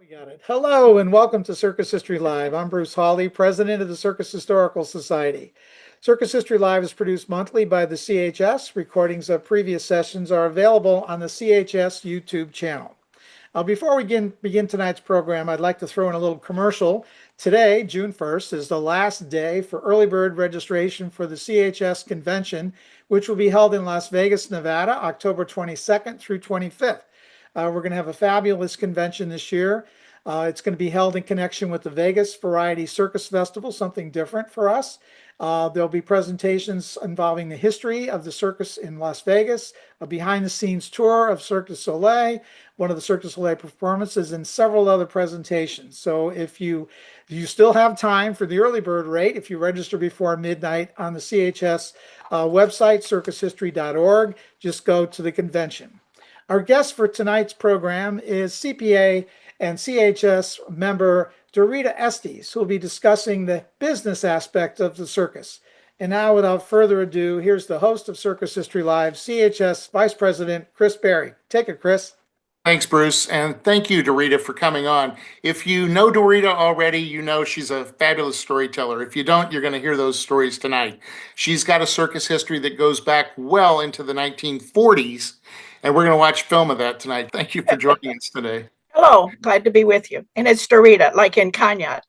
We got it. Hello and welcome to Circus History Live. I'm Bruce Hawley, president of the Circus Historical Society. Circus History Live is produced monthly by the CHS. Recordings of previous sessions are available on the CHS YouTube channel. Before we begin tonight's program, I'd like to throw in a little commercial. Today, June 1st, is the last day for early bird registration for the CHS convention, which will be held in Las Vegas, Nevada, October 22nd through 25th. We're going to have a fabulous convention this year. It's going to be held in connection with the Vegas Variety Circus Festival, something different for us. There'll be presentations involving the history of the circus in Las Vegas, a behind-the-scenes tour of Cirque du Soleil, one of the Cirque du Soleil performances, and several other presentations. So if you still have time for the early bird rate, if you register before midnight on the CHS website, circushistory.org, just go to the convention. Our guest for tonight's program is CPA and CHS member Dorita Estes, who will be discussing the business aspect of the circus. And now, without further ado, here's the host of Circus History Live, CHS Vice President Chris Berry. Take it, Chris. Thanks, Bruce, and thank you, Dorita, for coming on. If you know Dorita already, you know she's a fabulous storyteller. If you don't, you're going to hear those stories tonight. She's got a circus history that goes back well into the 1940s, and we're going to watch film of that tonight. Thank you for joining us today. Hello, glad to be with you. And it's Dorita, like in Kanye.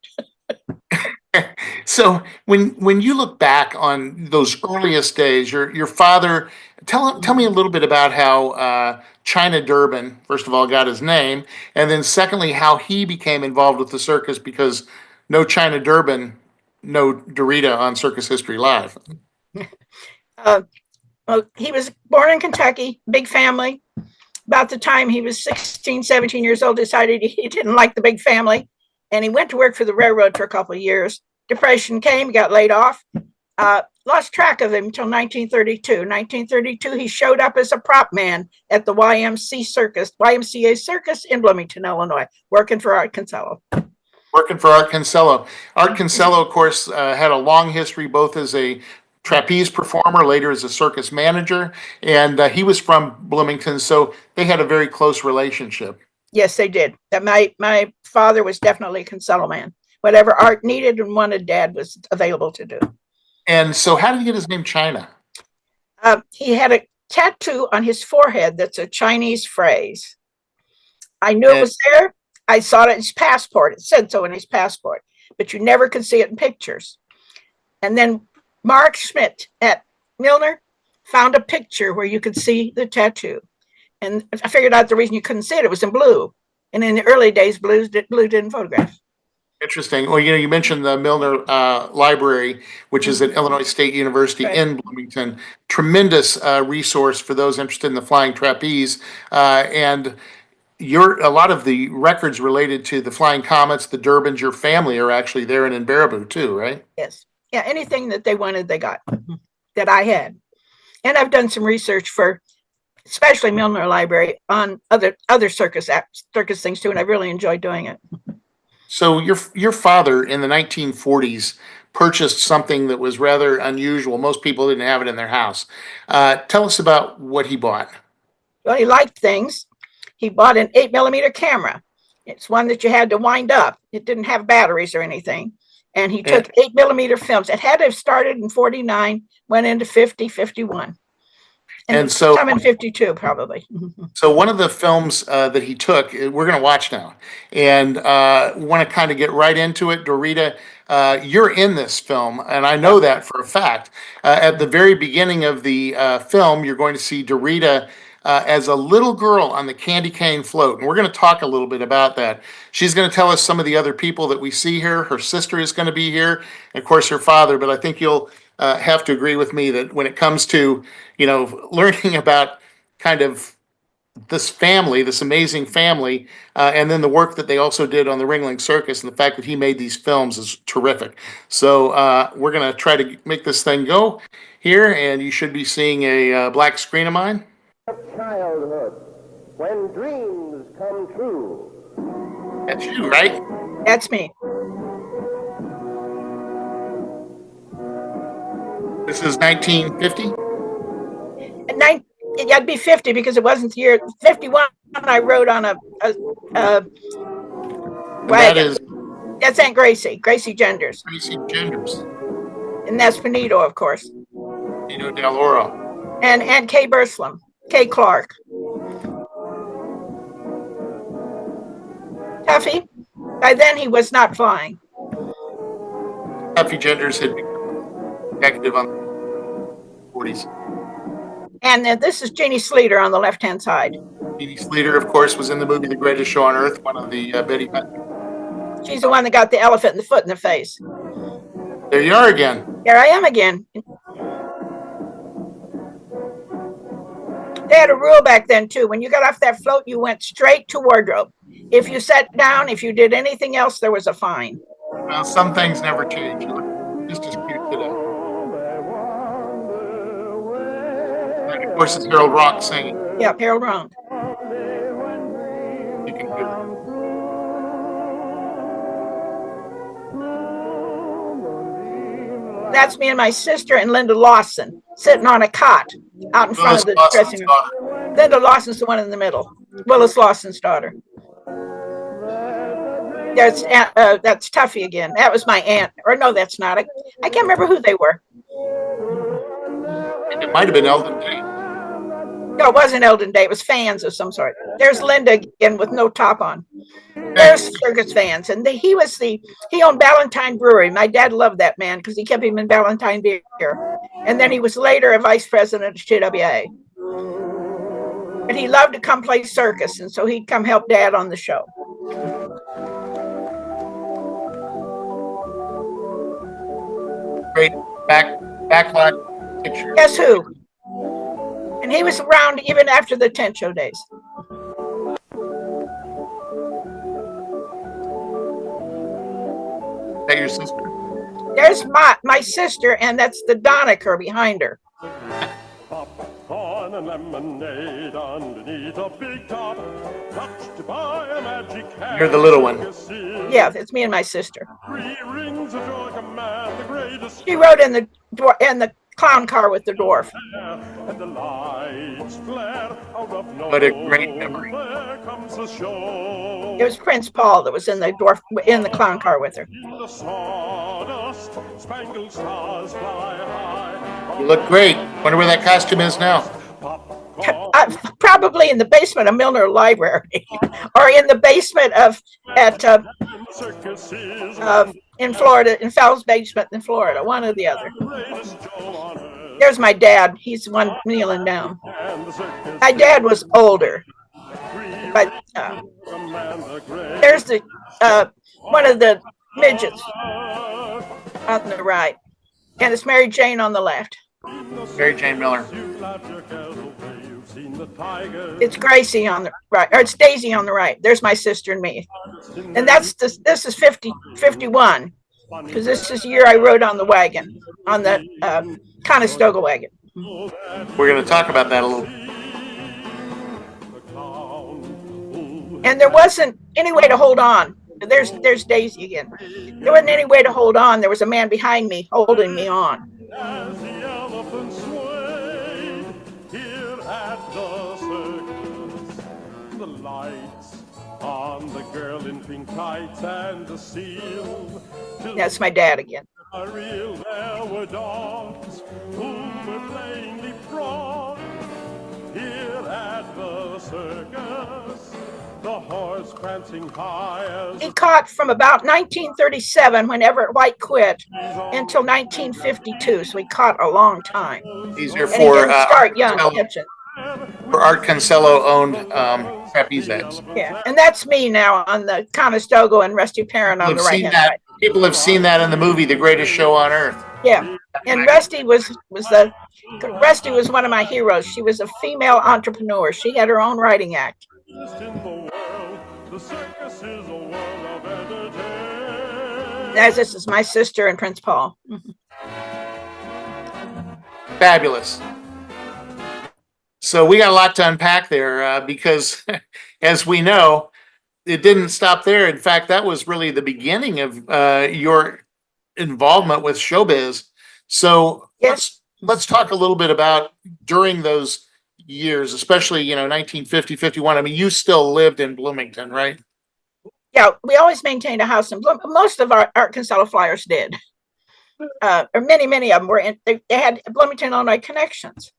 So when you look back on those earliest days, your father, tell me a little bit about how China Durbin, first of all, got his name, and then secondly, how he became involved with the circus, because no China Durbin, no Dorita on Circus History Live. Well, he was born in Kentucky, big family. About the time he was 16, 17 years old, decided he didn't like the big family, and he went to work for the railroad for a couple of years. Depression came, got laid off, lost track of him until 1932. 1932, he showed up as a prop man at the YMCA Circus in Bloomington, Illinois, working for Art Kinsella. Working for Art Kinsella. Art Kinsella, of course, had a long history both as a trapeze performer, later as a circus manager, and he was from Bloomington, so they had a very close relationship. Yes, they did. My father was definitely a Kinsella man. Whatever Art needed and wanted, Dad was available to do. And so how did he get his name China? He had a tattoo on his forehead that's a Chinese phrase. I knew it was there. I saw it in his passport. It said so in his passport, but you never could see it in pictures. And then Mark Schmidt at Milner found a picture where you could see the tattoo. And I figured out the reason you couldn't see it. It was in blue. And in the early days, blue didn't photograph. Interesting. Well, you mentioned the Milner Library, which is at Illinois State University in Bloomington. Tremendous resource for those interested in the flying trapeze. And a lot of the records related to the flying comets, the Durbins, your family are actually there in Baraboo too, right? Yes. Yeah, anything that they wanted, they got, that I had. And I've done some research for, especially Milner Library, on other circus things too, and I really enjoyed doing it. So your father in the 1940s purchased something that was rather unusual. Most people didn't have it in their house. Tell us about what he bought. Well, he liked things. He bought an 8mm camera. It's one that you had to wind up. It didn't have batteries or anything. And he took 8mm films. It had to have started in 49, went into 50, 51. And so some in 52, probably. So one of the films that he took, we're going to watch now. And want to kind of get right into it. Dorita, you're in this film, and I know that for a fact. At the very beginning of the film, you're going to see Dorita as a little girl on the candy cane float. And we're going to talk a little bit about that. She's going to tell us some of the other people that we see here. Her sister is going to be here, and of course her father. But I think you'll have to agree with me that when it comes to, learning about kind of this family, this amazing family, and then the work that they also did on the Ringling Circus, and the fact that he made these films is terrific. So we're going to try to make this thing go here, and you should be seeing a black screen of mine. Childhood, when dreams come true. That's you, right? That's me. This is 1950? It'd be 50 because it wasn't the year 51. I rode on a And that Wagon. is That's Aunt Gracie, Gracie Genders. Gracie Genders, And that's Benito, of course. Nino Del Oro. And Kay Burslam, Kay Clark. Tuffy, by then he was not flying. Tuffy Genders had become executive on the 40s. And this is Jeannie Sleater on the left-hand side. Jeannie Sleater, of course, was in the movie The Greatest Show on Earth, one of the Betty Putnam. She's the one that got the elephant in the foot in the face. There you are again. There I am again. They had a rule back then too. When you got off that float, you went straight to wardrobe. If you sat down, if you did anything else, there was a fine. Well, some things never change. You look just as cute today. And of course, it's Harold Rock singing. Yeah, Harold Round. You can do it. That's me and my sister and Linda Lawson sitting on a cot out in front of the dressing room. Linda Lawson's the one in the middle. Willis Lawson's daughter. That's Tuffy again. That was my aunt. Or no, that's not. I can't remember who they were. It might have been Eldon Day. No, it wasn't Eldon Day. It was fans of some sort. There's Linda again with no top on. There's Circus fans. And he owned Ballantine Brewery. My dad loved that man because he kept him in Ballantine beer. And then he was later a vice president of TWA. But he loved to come play circus. And so he'd come help Dad on the show. Great backline picture. Guess who? And he was around even after the tent show days. Is that your sister? There's my sister, and that's the Donaker behind her. Popcorn and lemonade underneath a big top, touched by a magic hand. You're the little one. Yeah, it's me and my sister. 3 rings of joy command the greatest. She rode in the clown car with the dwarf. And the lights flare out of nowhere. What a great memory. There comes the show. It was Prince Paul that was in the clown car with her. In the sawdust, spangled stars fly high. You look great. Wonder where that costume is now. Probably in the basement of Milner Library, or in the basement in Florida, in Fowles Basement in Florida, one or the other. There's my dad. He's the one kneeling down. My dad was older, but there's the one of the midgets on the right, and it's Mary Jane on the left. Mary Jane Miller. It's Gracie on the right, or it's Daisy on the right. There's my sister and me. And this is 51, because this is the year I rode on the wagon, on the Conestoga wagon. We're going to talk about that a little. And there wasn't any way to hold on. There's Daisy again. There wasn't any way to hold on. There was a man behind me holding me on. As the elephants swayed here at the circus, the lights on the girl in pink tights and the seal. That's my dad again. Real, there were dogs who were plainly brought here at the circus. The horse prancing high as He caught from about 1937, when Everett White quit, until 1952. So he caught a long time. These are And he for didn't start young. Kitchen. Art Kinsello owned trapeze acts. Yeah, and that's me now on the Conestoga and Rusty Perrin on the right hand side. People have seen that in the movie The Greatest Show on Earth. Yeah, and Rusty was one of my heroes. She was a female entrepreneur. She had her own writing act. in the world. The circus is a world of entertainment. As this is my sister and Prince Paul. Fabulous. So we got a lot to unpack there because, as we know, it didn't stop there. In fact, that was really the beginning of your involvement with showbiz. So Yes. let's talk a little bit about during those years, especially 1950, 51. I mean, you still lived in Bloomington, right? Yeah, we always maintained a house in Bloom. Most of our Art Kinsella flyers did. Or many of them were in, they had Bloomington, Illinois connections.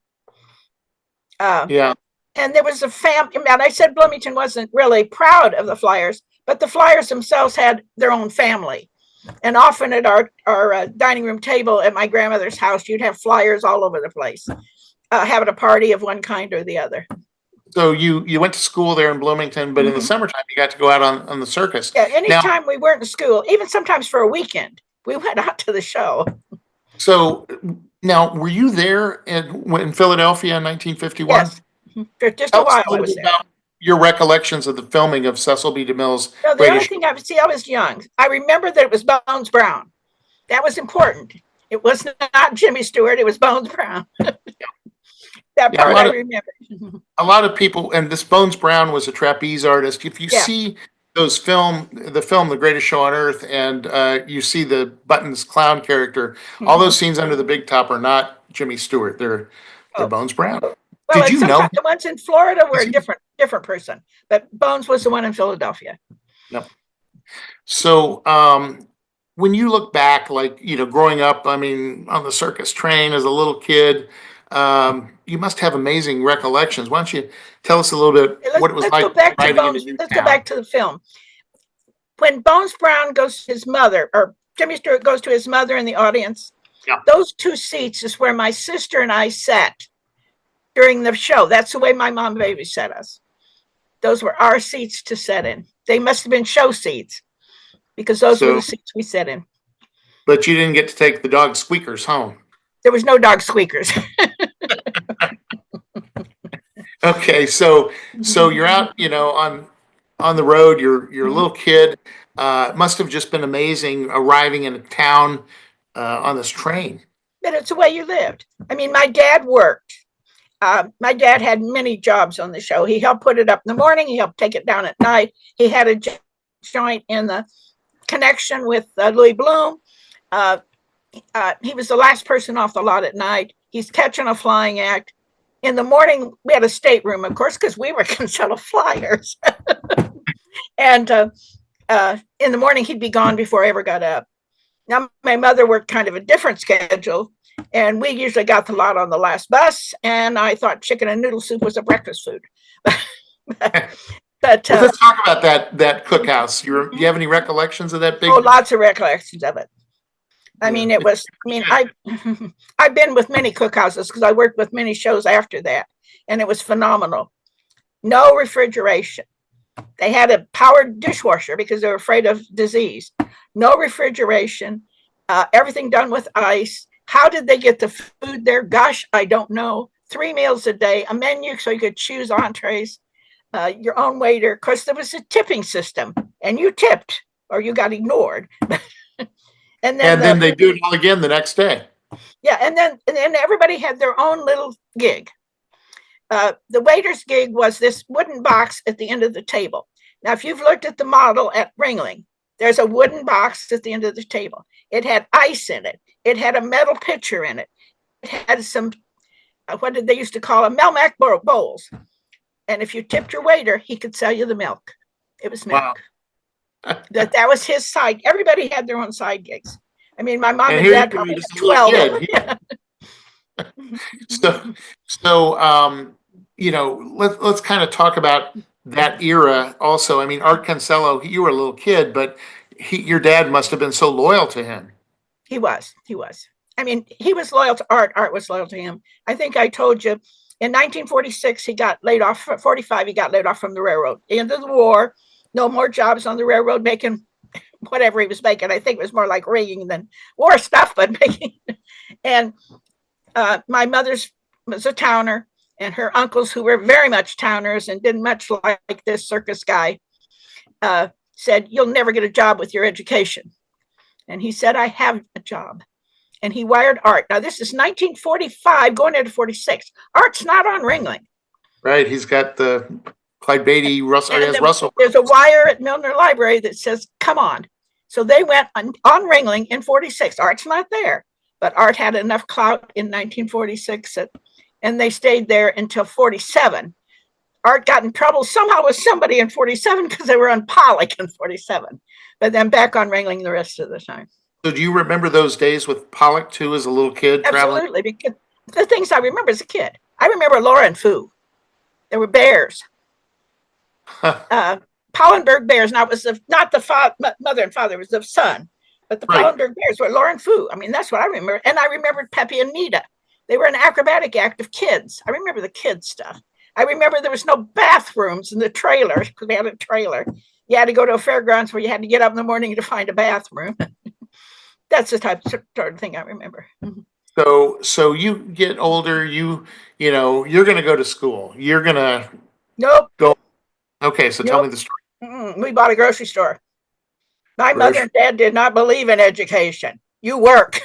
Yeah. And there was a family, and I said Bloomington wasn't really proud of the flyers, but the flyers themselves had their own family. And often at our dining room table at my grandmother's house, you'd have flyers all over the place, having a party of one kind or the other. So you went to school there in Bloomington, but in the summertime you got to go out on the circus. Yeah, Now, anytime we weren't in school, even sometimes for a weekend, we went out to the show. so now, were you there in Philadelphia in 1951? Yes, for just a Tell us while a I little was bit there. about your recollections of the filming of Cecil B. DeMille's No, the only greatest. thing I was young. I remember that it was Bones Brown. That was important. It was not Jimmy Stewart. It was Bones Brown. That Yeah, part I remember. a lot of people, and this Bones Brown was a trapeze artist. If you Yeah. see the film, The Greatest Show on Earth, and you see the Buttons clown character, all those scenes under the big top are not Jimmy Stewart. They're Oh. Bones Brown. Well, Did you know? sometimes the ones in Florida were Was a he- different person, but Bones was the one in Philadelphia. No. So, when you look back, like, growing up, I mean, on the circus train as a little kid, you must have amazing recollections. Why don't you tell us a little bit Let's, what it was let's like go back to riding Bones. into Let's go Newtown? back to the film. When Bones Brown goes to his mother, or Jimmy Stewart goes to his mother in the audience, Yeah. those two seats is where my sister and I sat during the show. That's the way my mom babysat us. Those were our seats to sit in. They must have been show seats because those were the seats we sat in. But you didn't get to take the dog squeakers home. There was no dog squeakers. Okay, so you're out, on the road. You're a little kid. It must have just been amazing arriving in a town on this train. But it's the way you lived. I mean, my dad worked. My dad had many jobs on the show. He helped put it up in the morning. He helped take it down at night. He had a joint in the connection with Louis Bloom. He was the last person off the lot at night. He's catching a flying act. In the morning, we had a stateroom, of course, because we were Kinsella flyers. And in the morning, he'd be gone before I ever got up. Now, my mother worked kind of a different schedule, and we usually got the lot on the last bus, and I thought chicken and noodle soup was a breakfast food. But Well, let's talk about that cookhouse. Do you have any recollections of that big? oh, lots of recollections of it. I mean, I've been with many cookhouses because I worked with many shows after that, and it was phenomenal. No refrigeration. They had a powered dishwasher because they were afraid of disease. No refrigeration. Everything done with ice. How did they get the food there? Gosh, I don't know. 3 meals a day, a menu so you could choose entrees, your own waiter. Of course, there was a tipping system, and you tipped or you got ignored. And then they do it all again the next day. Yeah, and then everybody had their own little gig. The waiter's gig was this wooden box at the end of the table. Now, if you've looked at the model at Ringling, there's a wooden box at the end of the table. It had ice in it. It had a metal pitcher in it. It had some, what did they used to call them? Melmac bowls. And if you tipped your waiter, he could sell you the milk. It was milk. Wow. That was his side. Everybody had their own side gigs. I mean, my mom and here dad you go, probably just had a little 12. kid. Let's kind of talk about that era also. I mean, Art Kinsella, you were a little kid, but your dad must have been so loyal to him. He was. I mean, he was loyal to Art. Art was loyal to him. I think I told you in 1946, he got laid off. 45, he got laid off from the railroad. End of the war, no more jobs on the railroad, making whatever he was making. I think it was more like rigging than war stuff, but making. And my mother's was a towner, and her uncles, who were very much towners and didn't much like this circus guy, said, "You'll never get a job with your education." And he said, "I have a job." And he wired Art. Now, this is 1945, going into 46. Art's not on Ringling. Right. He's got the Clyde Beatty, Russell. Russell. There's a wire at Milner Library that says, "Come on." So they went on Ringling in 46. Art's not there, but Art had enough clout in 1946 and they stayed there until 47. Art got in trouble somehow with somebody in 47 because they were on Pollock in 47, but then back on Ringling the rest of the time. So do you remember those days with Pollock too, as a little kid traveling? Absolutely, because the things I remember as a kid. I remember Laura and Foo. There were bears. Pollenberg bears. Now it was not the mother and father, it was the son. But the Right. Pollenberg bears were Laura and Foo. I mean, that's what I remember. And I remembered Peppy and Nita. They were an acrobatic act of kids. I remember the kids stuff. I remember there was no bathrooms in the trailer because we had a trailer. You had to go to a fairgrounds where you had to get up in the morning to find a bathroom. That's the type of thing I remember. So you get older, you're going to go to school. You're going to Nope. go. Okay, so tell me Nope. the story. We bought a grocery store. My mother and dad did not believe in education. You work.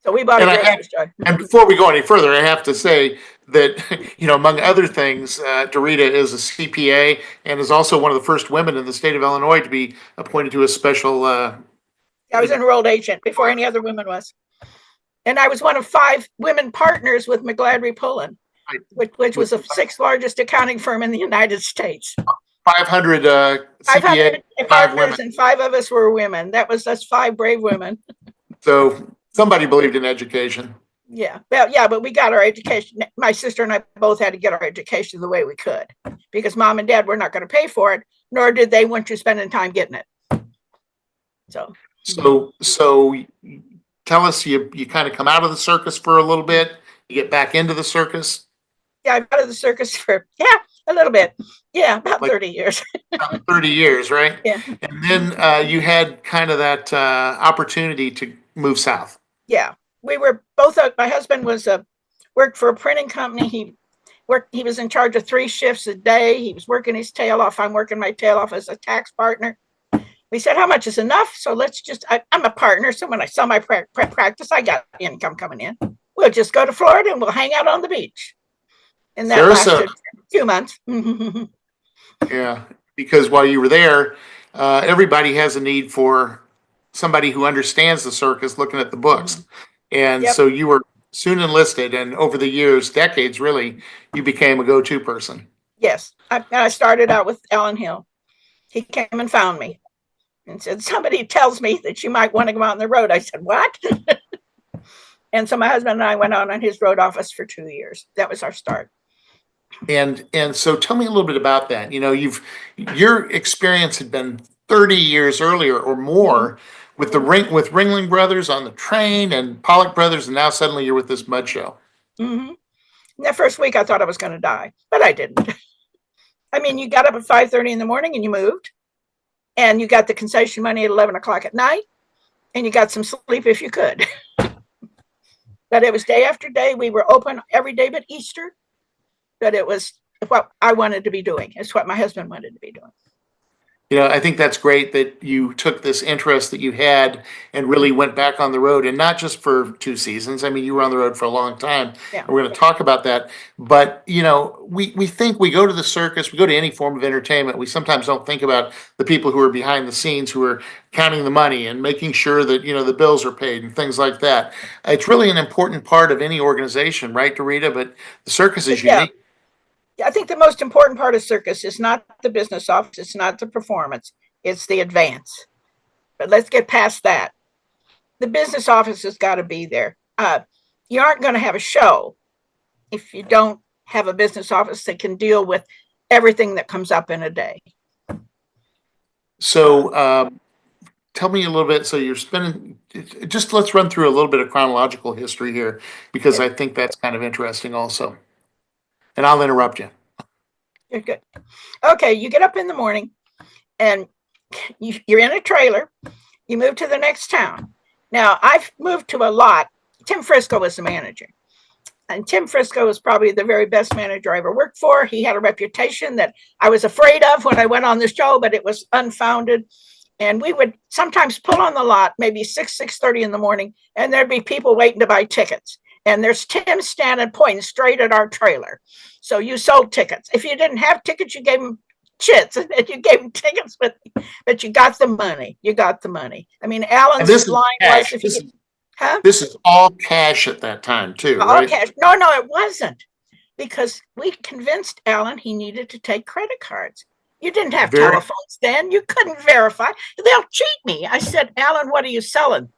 So we bought a grocery store. And before we go any further, I have to say that, among other things, Dorita is a CPA and is also one of the first women in the state of Illinois to be appointed to a special. I was an enrolled agent before any other woman was. And I was one of 5 women partners with McGladrey Pullen, which was the 6th largest accounting firm in the United States. 500 CPA, 5 women. And 5 of us were women. That was us 5 brave women. So somebody believed in education. Yeah. Well, yeah, but we got our education. My sister and I both had to get our education the way we could because mom and dad were not going to pay for it, nor did they want you spending time getting it. So tell us, you kind of come out of the circus for a little bit, you get back into the circus. Yeah, I've been out of the circus for, a little bit. Yeah, about 30 years. 30 years, right? Yeah. And then you had kind of that opportunity to move south. Yeah, we were both. My husband was worked for a printing company. He was in charge of 3 shifts a day. He was working his tail off. I'm working my tail off as a tax partner. We said, how much is enough? So let's just, I'm a partner. So when I sell my practice, I got income coming in. We'll just go to Florida and we'll hang out on the beach. And that lasted 2 months. Yeah, because while you were there, everybody has a need for somebody who understands the circus looking at the books. And so you were soon enlisted, and over the years, decades really, you became a go-to person. Yes. I started out with Alan Hill. He came and found me and said, somebody tells me that you might want to go out on the road. I said, what? And so my husband and I went on his road office for 2 years. That was our start. And so tell me a little bit about that. Your experience had been 30 years earlier or more with with Ringling Brothers on the train and Pollock Brothers, and now suddenly you're with this mud show. Mm-hmm. That first week I thought I was going to die, but I didn't. I mean, you got up at 5:30 in the morning and you moved, and you got the concession money at 11 o'clock at night, and you got some sleep if you could. But it was day after day. We were open every day but Easter. But it was what I wanted to be doing. It's what my husband wanted to be doing. I think that's great that you took this interest that you had and really went back on the road, and not just for 2 seasons. I mean, you were on the road for a long time. Yeah. And we're going to talk about that. But, we think we go to the circus, we go to any form of entertainment. We sometimes don't think about the people who are behind the scenes, who are counting the money and making sure that, the bills are paid and things like that. It's really an important part of any organization, right, Dorita? But the circus is unique. I think the most important part of circus is not the business office, it's not the performance, it's the advance. But let's get past that. The business office has got to be there. You aren't going to have a show if you don't have a business office that can deal with everything that comes up in a day. So tell me a little bit. So let's run through a little bit of chronological history here, because I think that's kind of interesting also. And I'll interrupt you. You're good. Okay, you get up in the morning and you're in a trailer. You move to the next town. Now, I've moved to a lot. Tim Frisco was the manager. And Tim Frisco was probably the very best manager I ever worked for. He had a reputation that I was afraid of when I went on the show, but it was unfounded. And we would sometimes pull on the lot, maybe 6:30 in the morning, and there'd be people waiting to buy tickets. And there's Tim standing pointing straight at our trailer. So you sold tickets. If you didn't have tickets, you gave them chits, and you gave them tickets, but you got the money. You got the money. I mean, Alan's line was, this is all cash at that time too, all right? cash. No, it wasn't. because we convinced Alan he needed to take credit cards. You didn't have Very- telephones then. You couldn't verify. They'll cheat me. I said, Alan, what are you selling?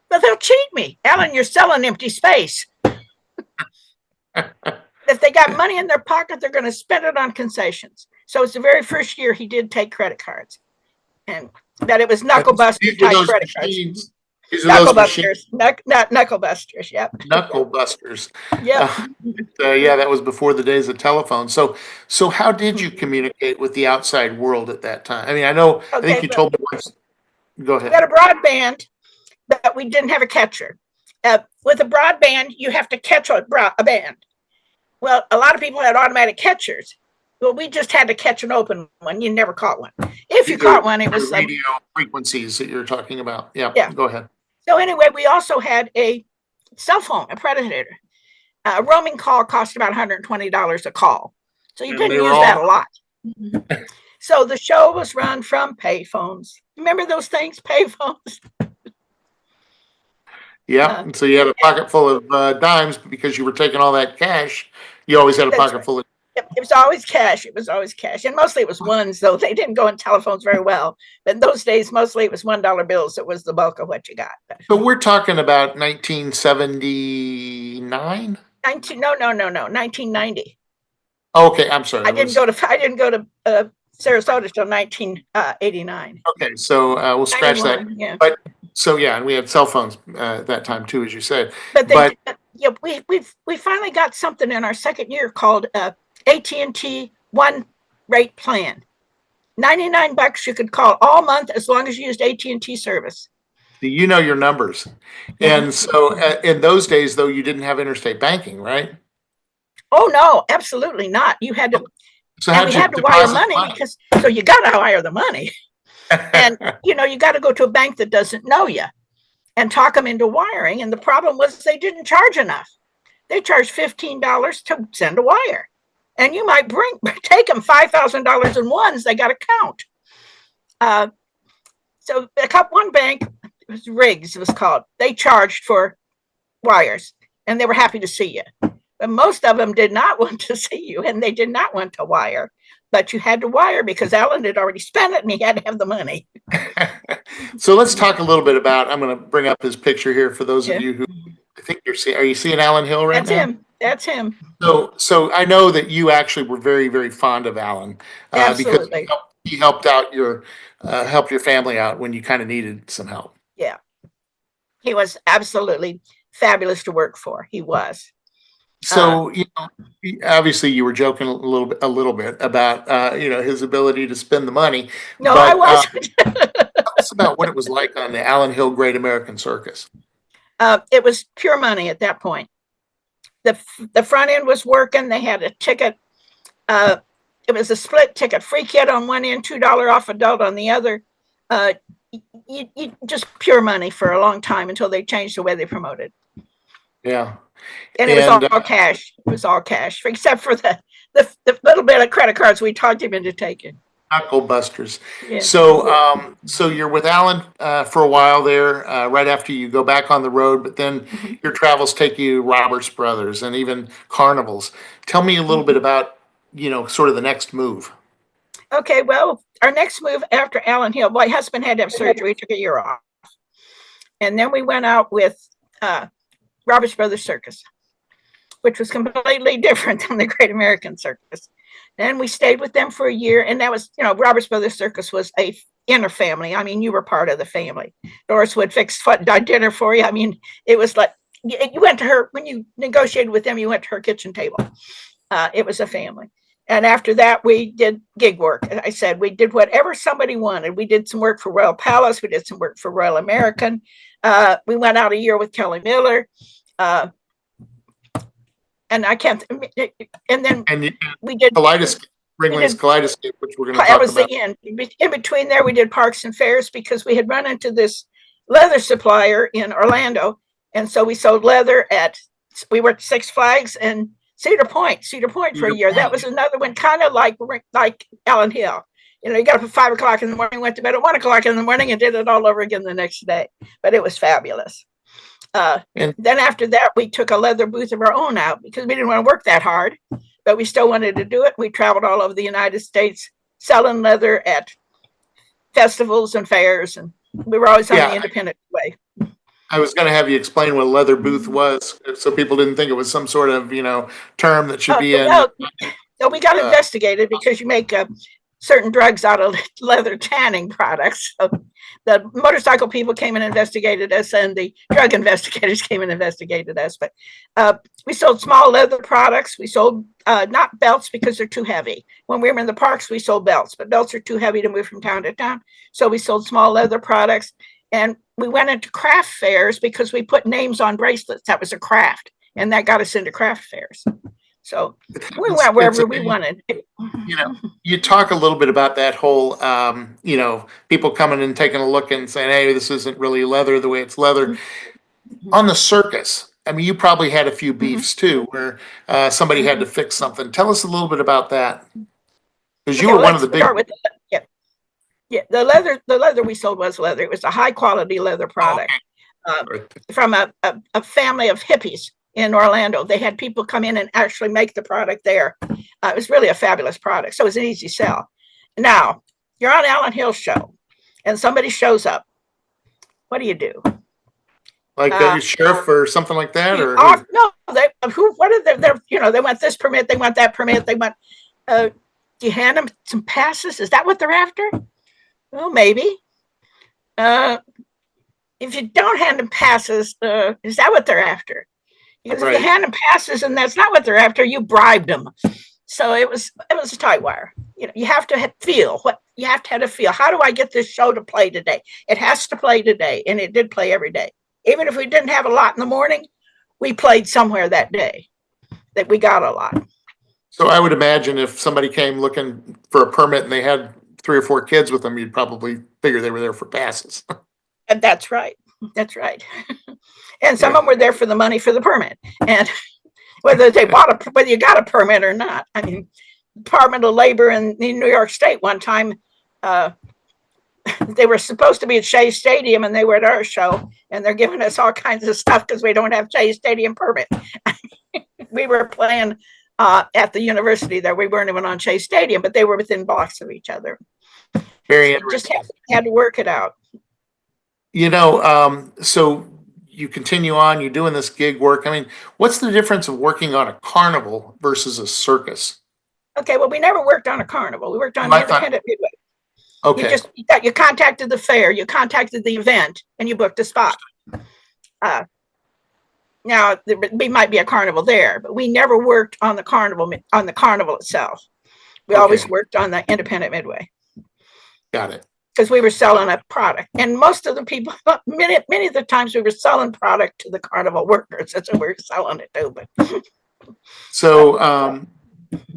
But they'll cheat me. Alan, you're selling empty space. If they got money in their pocket, they're going to spend it on concessions. So it's the very first year he did take credit cards. And that it was knuckle buster These were type those credit machines. cards. These are Knuckle those machines, busters. Not knuckle busters. Yep. knuckle busters. Yep. Yeah, that was before the days of telephone. So how did you communicate with the outside world at that time? I mean, I think you told me once. Go We had ahead. a broadband, but we didn't have a catcher. With a broadband, you have to catch a band. Well, a lot of people had automatic catchers. Well, we just had to catch an open one. You never caught one. If you caught one, it was radio frequencies that you're talking about. Yeah, Yeah. Go ahead. So anyway, we also had a cell phone, a Predator. A roaming call cost about $120 a call. So you And didn't they were use that a all- lot. So the show was run from payphones. Remember those things, payphones? Yeah, and so you had a pocket full of dimes, but because you were taking all that cash, you always had a That's pocket right. full of. It was always cash. It was always cash. And mostly it was ones, though. They didn't go in telephones very well. But in those days, mostly it was $1 bills. That was the bulk of what you got. So we're talking about 1979. 1990. Okay, I'm sorry. I didn't go to Sarasota till 1989. Okay, so we'll scratch that. 91, yeah. But so yeah, and we had cell phones at that time too, as you said. But But- yeah, we finally got something in our second year called AT&T One Rate Plan. $99 you could call all month as long as you used AT&T service. You know your numbers, and so in those days, though, you didn't have interstate banking, right? Oh no, absolutely not. You had to. So And how'd we you had to wire deposit money because so you got to wire the money, and you got to go to a bank that doesn't know you, and talk them into wiring. And the problem was they didn't charge enough. They charged $15 to send a wire, and you might take them $5,000 in ones. They got to count. So one bank, it was Riggs, it was called. They charged for wires, and they were happy to see you. But most of them did not want to see you, and they did not want to wire. But you had to wire because Alan had already spent it, and he had to have the money. So let's talk a little bit about. I'm going to bring up his picture here for those Yeah. of you who I think you're seeing. Are you seeing Alan Hill right That's now? him. That's him. So I know that you actually were very, very fond of Alan because Absolutely. he helped out helped your family out when you kind of needed some help. Yeah. He was absolutely fabulous to work for. He was. So obviously you were joking a little bit about his ability to spend the money. No, but, I wasn't. Tell us about what it was like on the Alan Hill Great American Circus. It was pure money at that point. The front end was working. They had a ticket. It was a split ticket, free kid on one end, $2 off adult on the other. You just pure money for a long time until they changed the way they promoted. Yeah. And it was all cash. It was all cash, except for the little bit of credit cards we talked him into taking. Knuckle busters. Yeah. So you're with Alan for a while there, right after you go back on the road, but then your travels take you Roberts Brothers and even carnivals. Tell me a little bit about, sort of the next move. Okay, well, our next move after Alan Hill, my husband had to have surgery. We took a year off. And then we went out with Roberts Brothers Circus, which was completely different than the Great American Circus. And we stayed with them for a year. And that was, Roberts Brothers Circus was a inner family. I mean, you were part of the family. Doris would fix dinner for you. I mean, it was like, you went to her, when you negotiated with them, you went to her kitchen table. It was a family. And after that, we did gig work. As I said, we did whatever somebody wanted. We did some work for Royal Palace. We did some work for Royal American. We went out a year with Kelly Miller. And I can't, and then we did Kaleidoscape, Ringland's Kaleidoscape, which we're going to that talk was about. the end. In between there, we did Parks and Fairs because we had run into this leather supplier in Orlando. And so we sold leather we were at Six Flags and Cedar Point for a year. That was another one, kind of like Alan Hill. You got up at 5 o'clock in the morning, went to bed at 1 o'clock in the morning and did it all over again the next day. But it was fabulous. Then after that, we took a leather booth of our own out because we didn't want to work that hard, but we still wanted to do it. We traveled all over the United States selling leather at festivals and fairs, and we were always on the independent way. I was going to have you explain what a leather booth was, so people didn't think it was some sort of, term that should be in. So we got investigated because you make certain drugs out of leather tanning products. So the motorcycle people came and investigated us, and the drug investigators came and investigated us. But we sold small leather products. We sold not belts because they're too heavy. When we were in the parks, we sold belts, but belts are too heavy to move from town to town. So we sold small leather products. And we went into craft fairs because we put names on bracelets. That was a craft. And that got us into craft fairs. So we went wherever we wanted. You talk a little bit about that whole, people coming and taking a look and saying, hey, this isn't really leather the way it's leather. On the circus, I mean, you probably had a few beefs too, where somebody had to fix something. Tell us a little bit about that. Because you were one of the big. Yeah, the leather we sold was leather. It was a high quality leather product from a family of hippies in Orlando. They had people come in and actually make the product there. It was really a fabulous product. So it was an easy sell. Now, you're on Alan Hill's show and somebody shows up. What do? Like the sheriff or something like that? Or no, they want this permit, they want that permit, they want, do you hand them some passes? Is that what they're after? Well, maybe. If you don't hand them passes, is that what they're after? Because if you hand them passes and that's not what they're after, you bribed them. So it was a tight wire. You have to feel what you have to have a feel. How do I get this show to play today? It has to play today, and it did play every day. Even if we didn't have a lot in the morning, we played somewhere that day that we got a lot. So I would imagine if somebody came looking for a permit and they had 3 or 4 kids with them, you'd probably figure they were there for passes. And that's right. That's right. And some of them were there for the money for the permit. And whether you got a permit or not. I mean, Department of Labor in New York State one time, they were supposed to be at Shea Stadium and they were at our show, and they're giving us all kinds of stuff because we don't have Shea Stadium permit. We were playing at the university there. We weren't even on Shea Stadium, but they were within blocks of each other. Very interesting. Just had to work it out. So you continue on, you're doing this gig work. I mean, what's the difference of working on a carnival versus a circus? Okay, well, we never worked on a carnival. We worked on the independent midway. Okay. You contacted the fair, you contacted the event, and you booked a spot. Now there might be a carnival there, but we never worked on the carnival itself. We always worked on the independent midway. Got it. Because we were selling a product, and most of the people, many of the times, we were selling product to the carnival workers. That's what we were selling it to. But so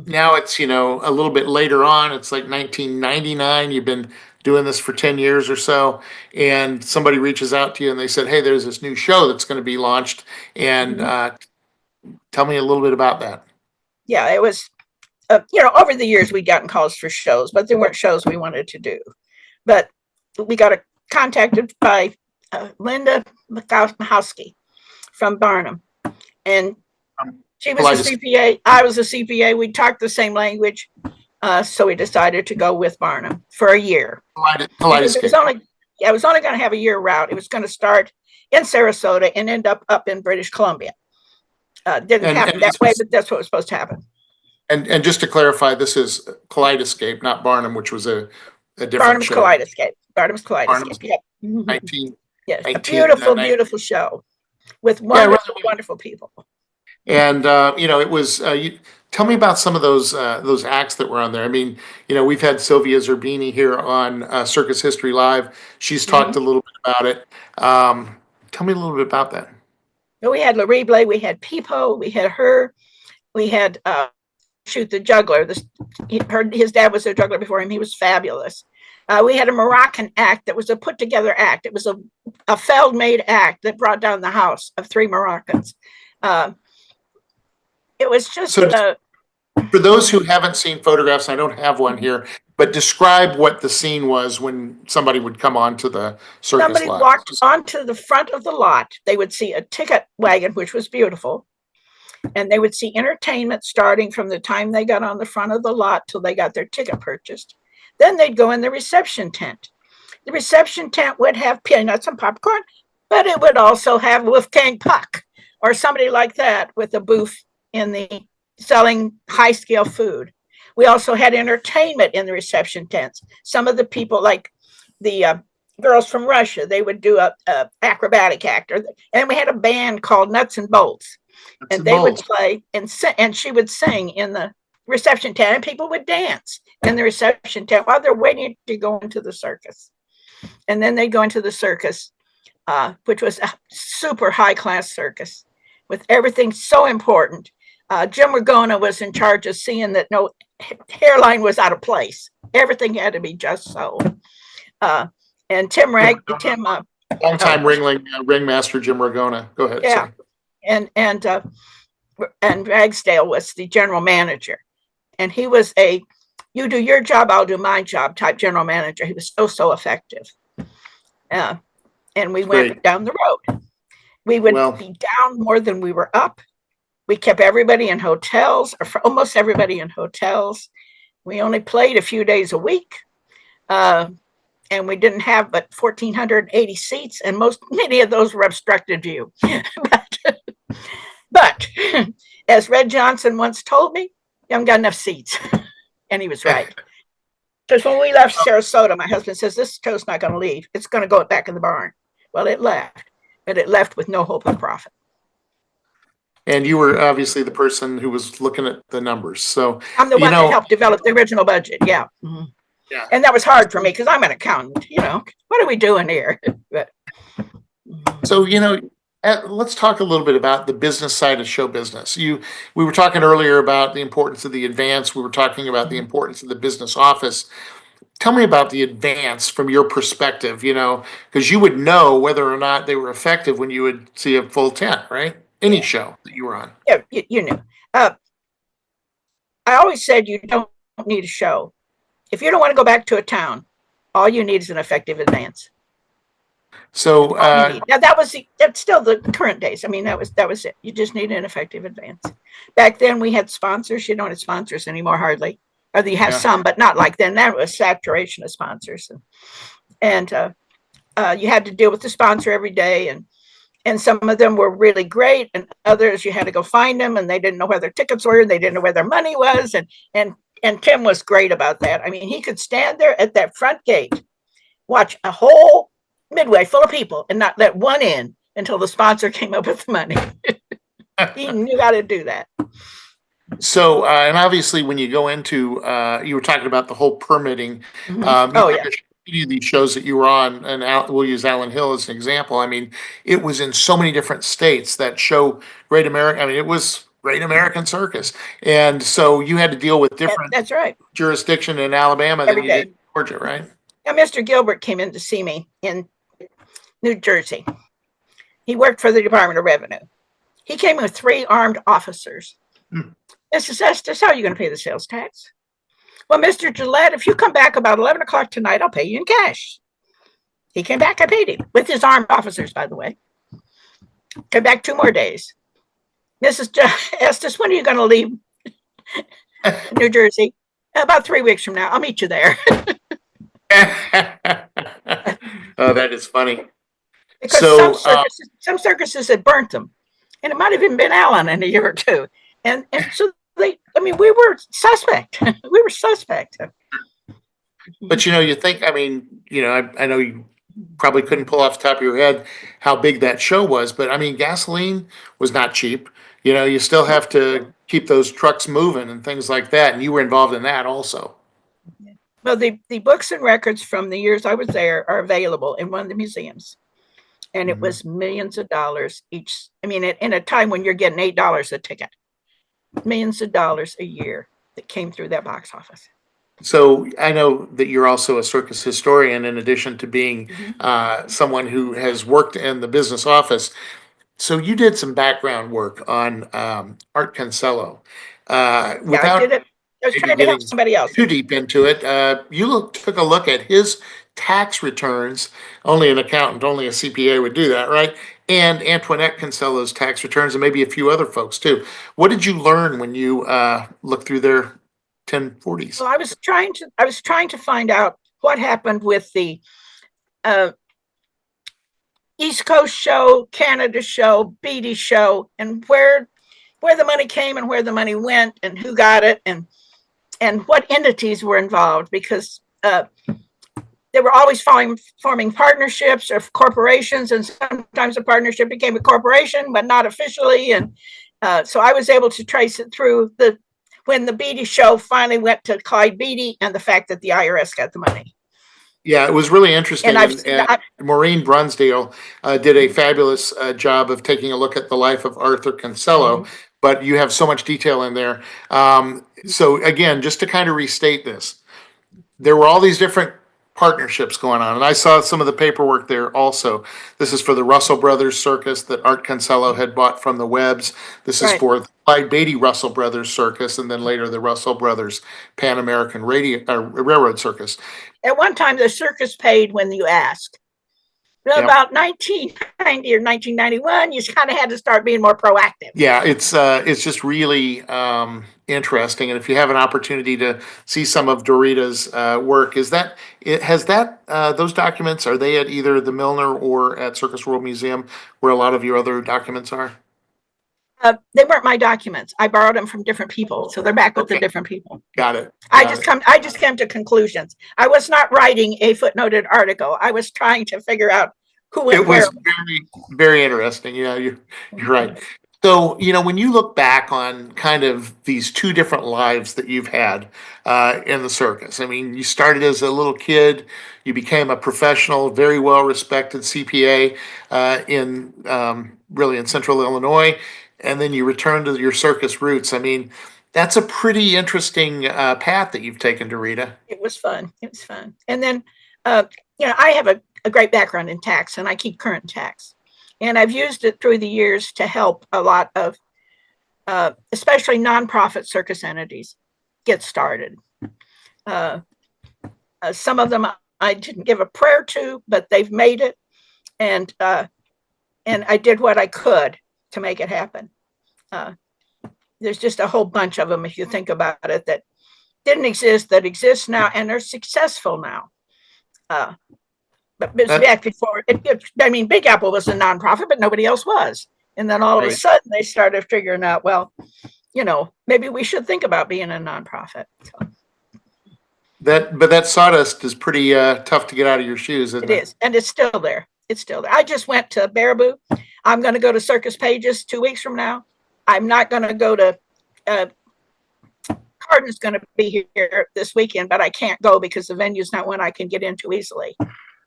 now it's a little bit later on. It's like 1999. You've been doing this for 10 years or so, and somebody reaches out to you and they said, "Hey, there's this new show that's going to be launched," and tell me a little bit about that. Yeah, it was. Over the years, we'd gotten calls for shows, but there weren't shows we wanted to do. But we got contacted by Linda Mahowski from Barnum. And she was a CPA. I was a CPA. We talked the same language. So we decided to go with Barnum for a year. It was only going to have a year route. It was going to start in Sarasota and end up in British Columbia. Didn't happen that way, but that's what was supposed to happen. And just to clarify, this is Kaleidoscape, not Barnum, which was a different Barnum's show. Kaleidoscape. Barnum's Kaleidoscape. Yep. 19, yes, a beautiful show with wonderful people. And it was. Tell me about some of those acts that were on there. I mean, we've had Sylvia Zerbini here on Circus History Live. She's talked a little bit about it. Tell me a little bit about that. We had Larible, we had Peepo, we had her, we had Shoot the Juggler. His dad was a juggler before him. He was fabulous. We had a Moroccan act that was a put together act. It was a Feld-made act that brought down the house of 3 Moroccans. It was just for those who haven't seen photographs, I don't have one here, but describe what the scene was when somebody would come onto the circus Somebody lot. walked onto the front of the lot. They would see a ticket wagon, which was beautiful. And they would see entertainment starting from the time they got on the front of the lot till they got their ticket purchased. Then they'd go in the reception tent. The reception tent would have peanuts and popcorn, but it would also have Wolfgang Puck or somebody like that with a booth in the selling high scale food. We also had entertainment in the reception tents. Some of the people, like the girls from Russia, they would do a acrobatic act, and we had a band called Nuts and Bolts, and they would play and she would sing in the reception tent, and people would dance in the reception tent while they're waiting to go into the circus. And then they'd go into the circus, which was a super high class circus with everything so important. Jim Ragona was in charge of seeing that no hairline was out of place. Everything had to be just so. And Tim, longtime ringmaster Jim Ragona. Go ahead. Yeah, sorry. and Ragsdale was the general manager, and he was a "you do your job, I'll do my job" type general manager. He was so effective. And we went down the road. We would be down more than we were up. We kept everybody in hotels, or almost everybody in hotels. We only played a few days a week. And we didn't have but 1,480 seats, and many of those were obstructed view. but as Red Johnson once told me, you haven't got enough seats. And he was right. Because when we left Sarasota, my husband says, this show's not going to leave. It's going to go back in the barn. Well, it left, but it left with no hope of profit. And you were obviously the person who was looking at the numbers. So I'm the one that helped develop the original budget. Yeah. Mm-hmm. Yeah. And that was hard for me because I'm an accountant. What are we doing here? But, so, let's talk a little bit about the business side of show business. We were talking earlier about the importance of the advance. We were talking about the importance of the business office. Tell me about the advance from your perspective, because you would know whether or not they were effective when you would see a full tent, right? Any show that you were on. Yeah, you knew. I always said you don't need a show. If you don't want to go back to a town, all you need is an effective advance. So now that's still the current days. I mean, that was it. You just need an effective advance. Back then we had sponsors. You don't have sponsors anymore, hardly. Or you have some, but not like then. That was saturation of sponsors, and you had to deal with the sponsor every day, and some of them were really great, and others you had to go find them, and they didn't know where their tickets were, and they didn't know where their money was, and Tim was great about that. I mean, he could stand there at that front gate, watch a whole midway full of people, and not let one in until the sponsor came up with the money. He knew how to do that. So, and obviously, when you go into, you were talking about the whole permitting. Any of these shows that you were on, and we'll use Allen Hill as an example. I mean, it was in so many different states that show Great America. I mean, it was Great American Circus, and so you had to deal with different. That's right. Jurisdiction in Alabama than you did in Georgia, right? Now, Mr. Gilbert came in to see me in New Jersey. He worked for the Department of Revenue. He came with 3 armed officers. Mrs. Estes, how are you going to pay the sales tax? Well, Mr. Gillette, if you come back about 11 o'clock tonight, I'll pay you in cash. He came back, I paid him, with his armed officers, by the way. Came back 2 more days. Mrs. Estes, when are you going to leave New Jersey? About 3 weeks from now. I'll meet you there. Oh, that is funny. Because some circuses had burnt them. And it might have even been Allen in a year or 2. And so we were suspect. We were suspect. But you think, I know you probably couldn't pull off the top of your head how big that show was, but gasoline was not cheap. You still have to keep those trucks moving and things like that. And you were involved in that also. Well, the books and records from the years I was there are available in one of the museums. And it was millions of dollars each. I mean, in a time when you're getting $8 a ticket, millions of dollars a year that came through that box office. So I know that you're also a circus historian, in addition to being someone who has worked in the business office. So you did some background work on Art Cancello. I did it. I was maybe trying to help getting somebody else. too deep into it, took a look at his tax returns. Only an accountant, only a CPA would do that, right? And Antoinette Kinsella's tax returns, and maybe a few other folks too. What did you learn when you looked through their 1040s? Well, I was trying to find out what happened with the uh, East Coast show, Canada show, Beatty show, and where the money came and where the money went and who got it and what entities were involved, because they were always forming partnerships or corporations, and sometimes a partnership became a corporation, but not officially. And so I was able to trace it through when the Beatty show finally went to Clyde Beatty and the fact that the IRS got the money. Yeah, it was really interesting. And Maureen Brunsdale did a fabulous job of taking a look at the life of Arthur Kinsello, but you have so much detail in there. So again, just to kind of restate this, there were all these different partnerships going on, and I saw some of the paperwork there also. This is for the Russell Brothers Circus that Art Kinsello had bought from the Webbs. This is for the Clyde Beatty Russell Brothers Circus, and then later the Russell Brothers Pan American Railroad Circus. At one time, the circus paid when you asked. About 1990 or 1991, you kind of had to start being more proactive. Yeah, it's just really interesting, and if you have an opportunity to see some of Dorita's work, those documents, are they at either the Milner or at Circus World Museum, where a lot of your other documents are? They weren't my documents. I borrowed them from different people, so they're back with the different people. Got it. I just came to conclusions. I was not writing a footnoted article. I was trying to figure out who went where. It was very, very interesting. Yeah, you're right. So, when you look back on kind of these two different lives that you've had in the circus, I mean, you started as a little kid, you became a professional, very well respected CPA really in Central Illinois, and then you returned to your circus roots. I mean, that's a pretty interesting path that you've taken, Dorita. It was fun. And then, I have a great background in tax, and I keep current tax. And I've used it through the years to help a lot of, especially nonprofit circus entities, get started. Some of them I didn't give a prayer to, but they've made it, and I did what I could to make it happen. There's just a whole bunch of them, if you think about it, that didn't exist, that exist now, and are successful now. But back before, Big Apple was a nonprofit, but nobody else was. And then all of a sudden, they started figuring out, well, maybe we should think about being a nonprofit. So. But that sawdust is pretty tough to get out of your shoes, isn't it? It is, and it's still there. I just went to Baraboo. I'm going to go to Circus Pages 2 weeks from now. I'm not going to go to. Cardin's going to be here this weekend, but I can't go because the venue's not one I can get into easily.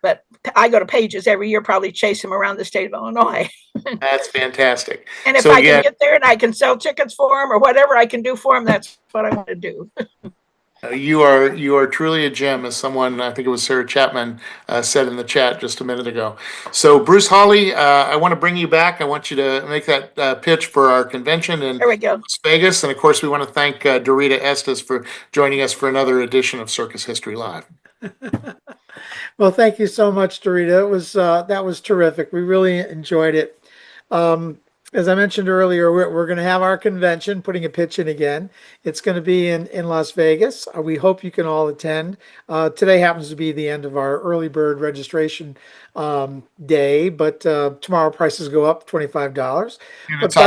But I go to Pages every year, probably chase him around the state of Illinois. That's fantastic. And if I can get there and I can sell tickets for him or whatever I can do for him, that's what I want to do. You are truly a gem, as someone, I think it was Sarah Chapman, said in the chat just a minute ago. So Bruce Hawley, I want to bring you back. I want you to make that pitch for our convention in Las Vegas. And of course, we want to thank Dorita Estes for joining us for another edition of Circus History Live. Well, thank you so much, Dorita. It was that was terrific. We really enjoyed it. As I mentioned earlier, we're going to have our convention, putting a pitch in again. It's going to be in Las Vegas. We hope you can all attend. Today happens to be the end of our early bird registration day, but tomorrow prices go up $25. And it's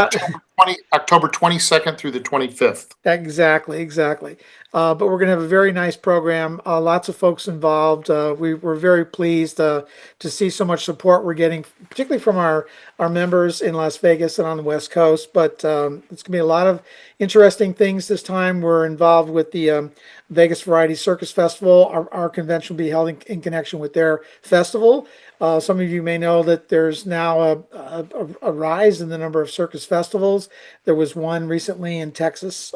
October 22nd through the 25th. Exactly. But we're going to have a very nice program. Lots of folks involved. We're very pleased to see so much support we're getting, particularly from our members in Las Vegas and on the West Coast. But it's going to be a lot of interesting things this time. We're involved with the Vegas Variety Circus Festival. Our convention will be held in connection with their festival. Some of you may know that there's now a rise in the number of circus festivals. There was one recently in Texas,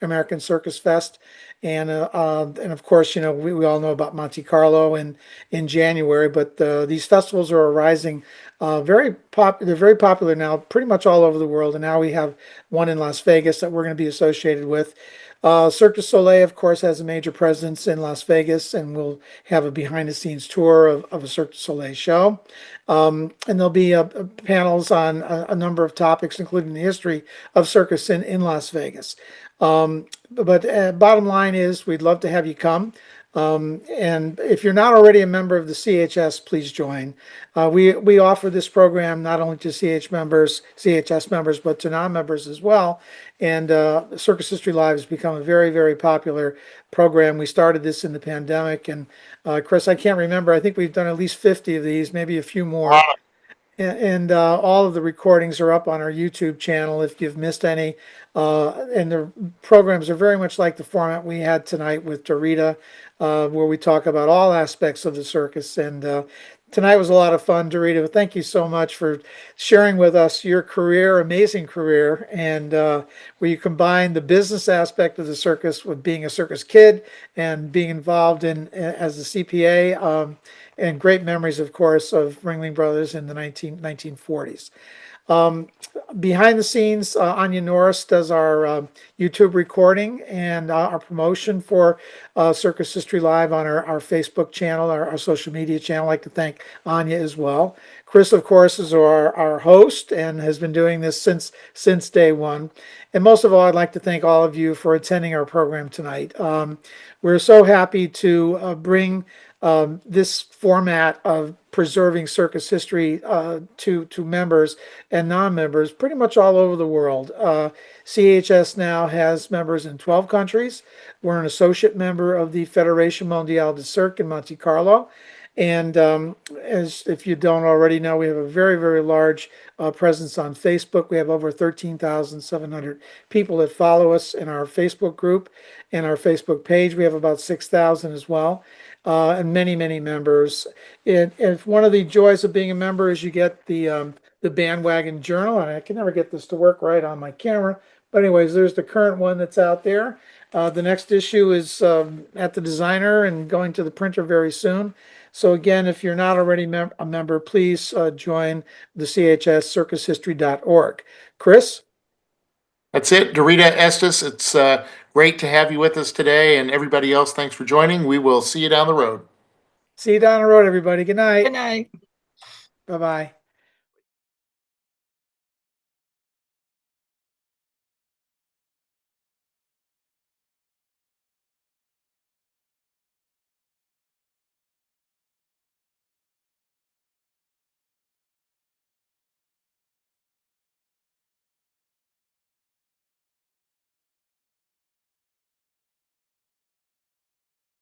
American Circus Fest. And of course, we all know about Monte Carlo in January, but these festivals are arising very they're very popular now, pretty much all over the world. And now we have one in Las Vegas that we're going to be associated with. Cirque du Soleil, of course, has a major presence in Las Vegas, and we'll have a behind-the-scenes tour of a Cirque du Soleil show. And there'll be panels on a number of topics, including the history of circus in Las Vegas. But bottom line is, we'd love to have you come. And if you're not already a member of the CHS, please join. We offer this program not only to CHS members, but to non-members as well. And Circus History Live has become a very, very popular program. We started this in the pandemic, and Chris, I can't remember. I think we've done at least 50 of these, maybe a few more. And all of the recordings are up on our YouTube channel if you've missed any. And the programs are very much like the format we had tonight with Dorita, where we talk about all aspects of the circus. And tonight was a lot of fun, Dorita. Thank you so much for sharing with us your career, amazing career, and where you combine the business aspect of the circus with being a circus kid and being involved in as a CPA. And great memories, of course, of Ringling Brothers in the 1940s. Behind the scenes, Anya Norris does our YouTube recording and our promotion for Circus History Live on our Facebook channel, our social media channel. I'd like to thank Anya as well. Chris, of course, is our host and has been doing this since day one. And most of all, I'd like to thank all of you for attending our program tonight. We're so happy to bring this format of preserving circus history to members and non-members pretty much all over the world. CHS now has members in 12 countries. We're an associate member of the Fédération Mondiale de Cirque in Monte Carlo. And as if you don't already know, we have a very, very large presence on Facebook. We have over 13,700 people that follow us in our Facebook group and our Facebook page. We have about 6,000 as well. And many, many members. And one of the joys of being a member is you get the Bandwagon Journal. And I can never get this to work right on my camera. But anyways, there's the current one that's out there. The next issue is at the designer and going to the printer very soon. So again, if you're not already a member, please join the CHS, circushistory.org. Chris? That's it. Dorita Estes, it's great to have you with us today. And everybody else, thanks for joining. We will see you down the road. See you down the road, everybody. Good night. Good night. Bye-bye.